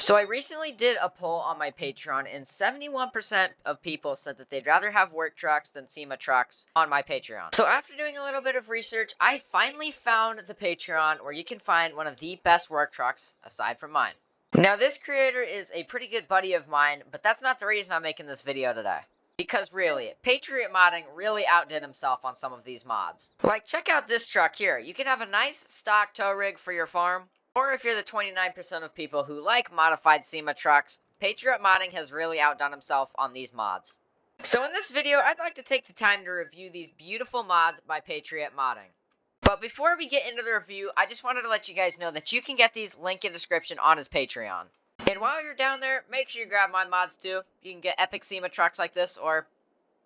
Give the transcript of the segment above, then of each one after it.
So I recently did a poll on my Patreon, and 71% of people said that they'd rather have work trucks than SEMA trucks on my Patreon. So after doing a little bit of research, I finally found the Patreon where you can find one of the best work trucks aside from mine. Now this creator is a pretty good buddy of mine, but that's not the reason I'm making this video today. Because really, Patriot Modding really outdid himself on some of these mods. Like, check out this truck here. You can have a nice stock tow rig for your farm, or if you're the 29% of people who like modified SEMA trucks, Patriot Modding has really outdone himself on these mods. So in this video, I'd like to take the time to review these beautiful mods by Patriot Modding. But before we get into the review, I just wanted to let you guys know that you can get these linked in the description on his Patreon. And while you're down there, make sure you grab my mods too. You can get epic SEMA trucks like this, or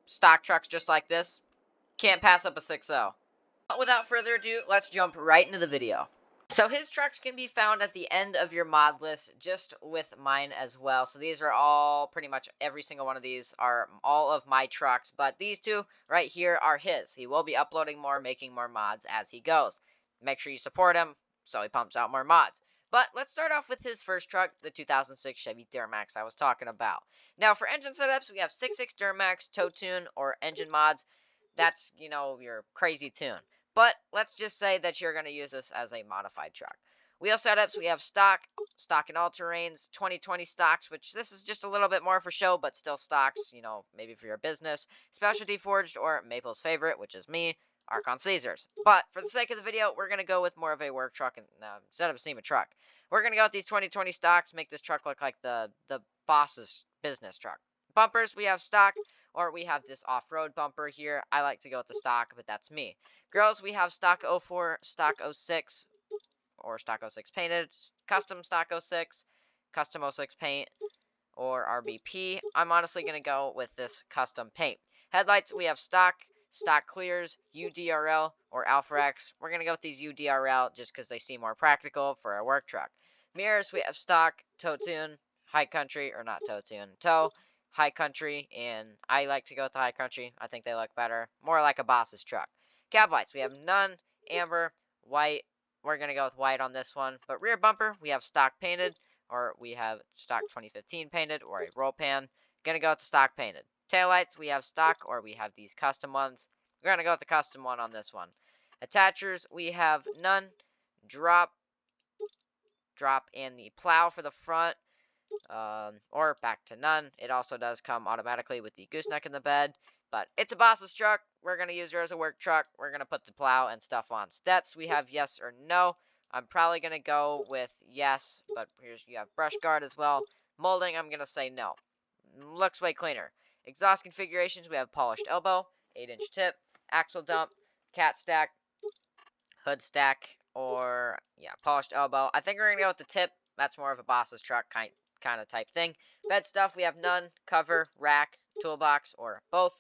stock trucks just like this. Can't pass up a 6.0. But without further ado, let's jump right into the video. So his trucks can be found at the end of your mod list, just with mine as well. So these are all, pretty much every single one of these are all of my trucks. But these two right here are his. He will be uploading more, making more mods as he goes. Make sure you support him so he pumps out more mods. But let's start off with his first truck, the 2006 Chevy Duramax I was talking about. Now for engine setups, we have 6.6 Duramax, tow tune, or engine mods. That's, you know, your crazy tune. But let's just say that you're going to use this as a modified truck. Wheel setups, we have stock and all-terrains, 2020 stocks, which this is just a little bit more for show, but still stocks, you know, maybe for your business. Specialty forged, or Maple's favorite, which is me, Archon Caesars. But for the sake of the video, we're going to go with more of a work truck instead of a SEMA truck. We're going to go with these 2020 stocks, make this truck look like the boss's business truck. Bumpers, we have stock, or we have this off-road bumper here. I like to go with the stock, but that's me. Grills, we have stock 04, stock 06, or stock 06 painted, custom stock 06, custom 06 paint, or RBP. I'm honestly going to go with this custom paint. Headlights, we have stock clears, UDRL, or Alpha X. We're going to go with these UDRL just because they seem more practical for a work truck. Mirrors, we have stock, tow tune, high country, or not tow tune, tow, high country, and I like to go with the high country. I think they look better, more like a boss's truck. Cab lights, we have none, amber, white. We're going to go with white on this one. But rear bumper, we have stock painted, or we have stock 2015 painted, or a roll pan. Going to go with the stock painted. Taillights, we have stock, or we have these custom ones. We're going to go with the custom one on this one. Attachers, we have none, drop, and the plow for the front. Or back to none. It also does come automatically with the gooseneck in the bed, but it's a boss's truck. We're going to use her as a work truck. We're going to put the plow and stuff on. Steps, we have yes or no. I'm probably going to go with yes, but you have brush guard as well. Molding, I'm going to say no. Looks way cleaner. Exhaust configurations, we have polished elbow, 8-inch tip, axle dump, cat stack, hood stack, or yeah, polished elbow. I think we're going to go with the tip. That's more of a boss's truck kind of type thing. Bed stuff, we have none, cover, rack, toolbox, or both.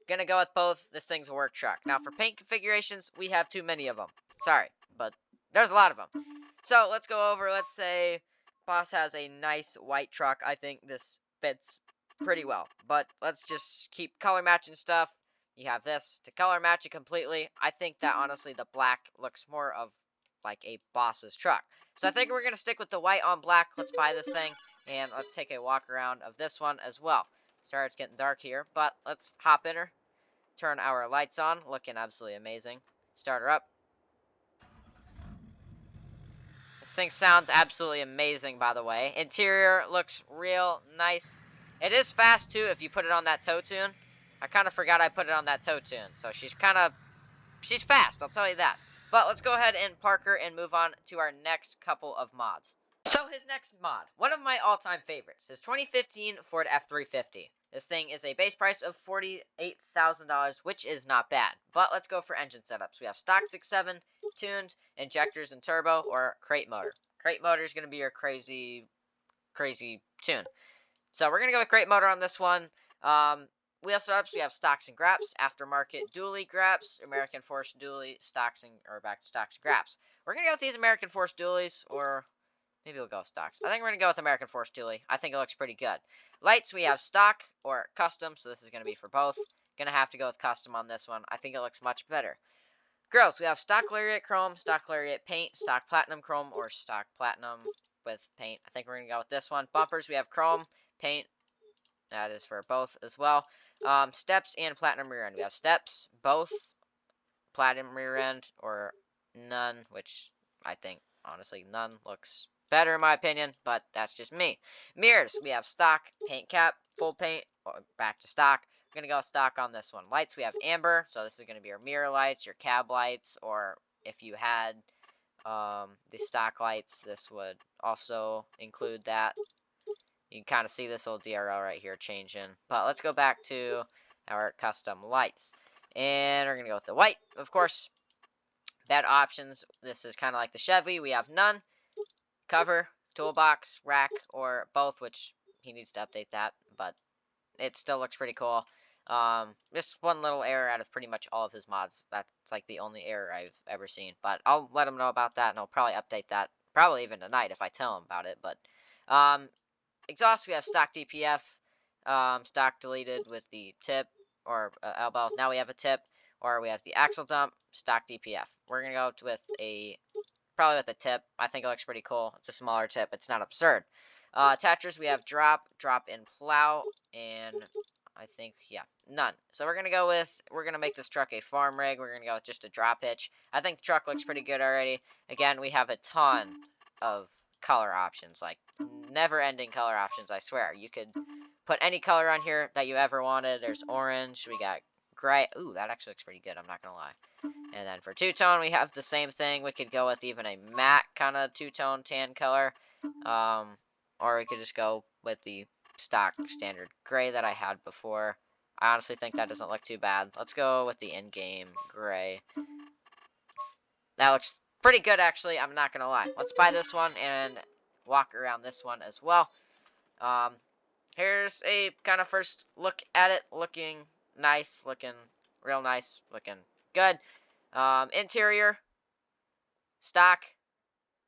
Gonna go with both. This thing's a work truck. Now for paint configurations, we have too many of them. Sorry, but there's a lot of them. So let's go over, let's say boss has a nice white truck. I think this fits pretty well. But let's just keep color matching stuff. You have this to color match it completely. I think that honestly the black looks more of like a boss's truck. So I think we're going to stick with the white on black. Let's buy this thing, and let's take a walk around of this one as well. Sorry, it's getting dark here, but let's hop in her. Turn our lights on. Looking absolutely amazing. Start her up. This thing sounds absolutely amazing, by the way. Interior looks real nice. It is fast, too, if you put it on that tow tune. I kind of forgot I put it on that tow tune, so she's fast, I'll tell you that. But let's go ahead and park her and move on to our next couple of mods. So his next mod, one of my all-time favorites, his 2015 Ford F350. This thing is a base price of $48,000, which is not bad. But let's go for engine setups. We have stock 6.7, tuned, injectors and turbo, or crate motor. Crate motor is going to be your crazy tune. So we're going to go with crate motor on this one. Wheel setups, we have stocks and graps, aftermarket dually graps, American Force dually, or back to stocks and graps. We're going to go with these American Force dualies, or maybe we'll go with stocks. I think we're going to go with American Force dually. I think it looks pretty good. Lights, we have stock or custom, so this is going to be for both. Going to have to go with custom on this one. I think it looks much better. Grills, we have stock lariat chrome, stock lariat paint, stock platinum chrome, or stock platinum. with paint. I think we're going to go with this one. Bumpers, we have chrome, paint. That is for both as well. Steps and platinum rear end. We have steps, both platinum rear end or none, which I think, honestly, none looks better in my opinion, but that's just me. Mirrors, we have stock, paint cap, full paint, or back to stock. We're going to go stock on this one. Lights, we have amber, so this is going to be your mirror lights, your cab lights, or if you had the stock lights, this would also include that. You can kind of see this little DRL right here changing. But let's go back to our custom lights. And we're going to go with the white, of course. Bed options, this is kind of like the Chevy. We have none, cover, toolbox, rack, or both, which he needs to update that. But it still looks pretty cool. Just one little error out of pretty much all of his mods. That's like the only error I've ever seen. But I'll let him know about that, and I'll probably update that. Probably even tonight if I tell him about it. But exhaust, we have stock DPF, stock deleted with the tip or elbow. Now we have a tip, or we have the axle dump, stock DPF. We're gonna go with probably with a tip. I think it looks pretty cool. It's a smaller tip. It's not absurd. Attachers, we have drop and plow, and I think, yeah, none. So we're gonna make this truck a farm rig. We're gonna go with just a drop hitch. I think the truck looks pretty good already. Again, we have a ton of color options, like never-ending color options, I swear. You could put any color on here that you ever wanted. There's orange, we got gray. Ooh, that actually looks pretty good, I'm not gonna lie. And then for two-tone, we have the same thing. We could go with even a matte kind of two-tone tan color. Or we could just go with the stock standard gray that I had before. I honestly think that doesn't look too bad. Let's go with the in-game gray. That looks pretty good, actually. I'm not gonna lie. Let's buy this one and walk around this one as well. Here's a kind of first look at it. Looking nice, looking real nice, looking good. Interior, stock.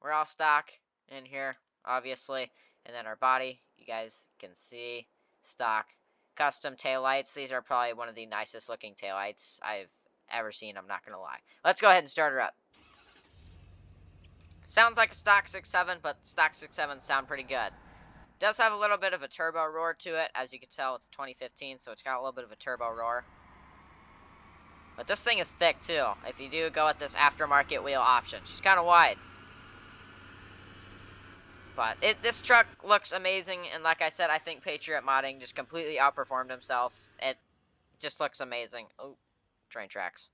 We're all stock in here, obviously. And then our body, you guys can see, stock. Custom taillights. These are probably one of the nicest looking taillights I've ever seen, I'm not gonna lie. Let's go ahead and start her up. Sounds like a stock 6.7, but stock 6.7 sound pretty good. Does have a little bit of a turbo roar to it. As you can tell, it's 2015, so it's got a little bit of a turbo roar. But this thing is thick, too. If you do go with this aftermarket wheel option. She's kind of wide. But this truck looks amazing, and like I said, I think Patriot Modding just completely outperformed himself. It just looks amazing. Oh, train tracks.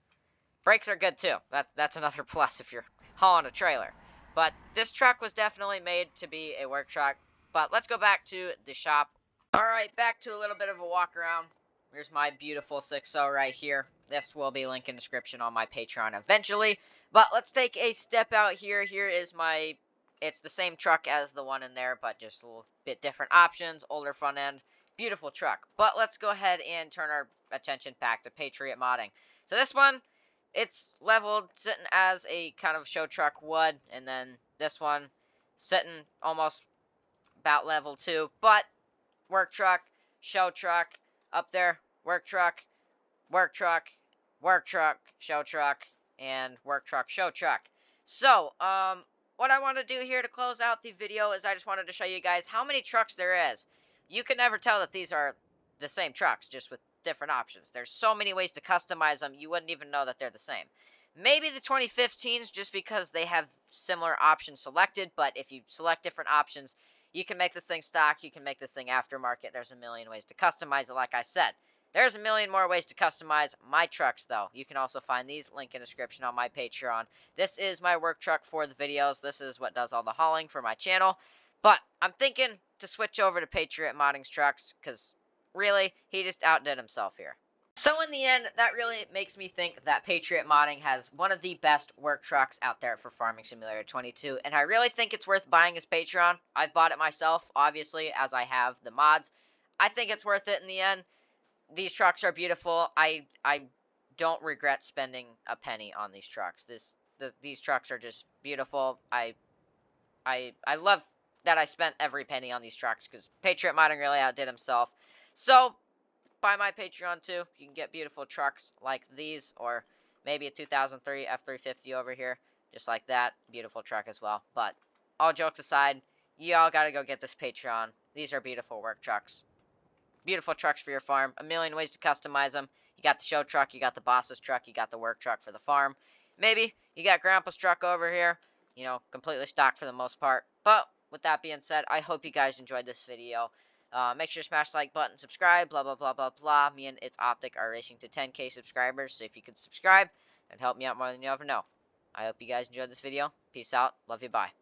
Brakes are good, too. That's another plus if you're hauling a trailer. But this truck was definitely made to be a work truck. But let's go back to the shop. Alright, back to a little bit of a walk around. Here's my beautiful 6.0 right here. This will be linked in the description on my Patreon eventually. But let's take a step out here. Here is my... It's the same truck as the one in there, but just a little bit different options. Older front end. Beautiful truck. But let's go ahead and turn our attention back to Patriot Modding. So this one, it's leveled, sitting as a kind of show truck would. And then this one, sitting almost about level 2. But work truck, show truck, up there, work truck, work truck, work truck, show truck, and work truck, show truck. So, what I want to do here to close out the video is I just wanted to show you guys how many trucks there is. You can never tell that these are the same trucks, just with different options. There's so many ways to customize them, you wouldn't even know that they're the same. Maybe the 2015s just because they have similar options selected, but if you select different options, you can make this thing stock, you can make this thing aftermarket. There's a million ways to customize it, like I said. There's a million more ways to customize my trucks, though. You can also find these, link in the description on my Patreon. This is my work truck for the videos. This is what does all the hauling for my channel. But I'm thinking to switch over to Patriot Modding's trucks, because really, he just outdid himself here. So in the end, that really makes me think that Patriot Modding has one of the best work trucks out there for Farming Simulator 22, and I really think it's worth buying his Patreon. I've bought it myself, obviously, as I have the mods. I think it's worth it in the end. These trucks are beautiful. I don't regret spending a penny on these trucks. These trucks are just beautiful. I love that I spent every penny on these trucks because Patriot Modding really outdid himself. So buy my Patreon too. You can get beautiful trucks like these, or maybe a 2003 F350 over here, just like that. Beautiful truck as well. But all jokes aside, y'all gotta go get this Patreon. These are beautiful work trucks. Beautiful trucks for your farm. A million ways to customize them. You got the show truck, you got the boss's truck, you got the work truck for the farm. Maybe you got Grandpa's truck over here, you know, completely stocked for the most part. But with that being said, I hope you guys enjoyed this video. Make sure to smash the like button, subscribe, blah, blah, blah, blah, blah. Me and It's Optic are racing to 10K subscribers, so if you could subscribe, it'd help me out more than you ever know. I hope you guys enjoyed this video. Peace out. Love you. Bye.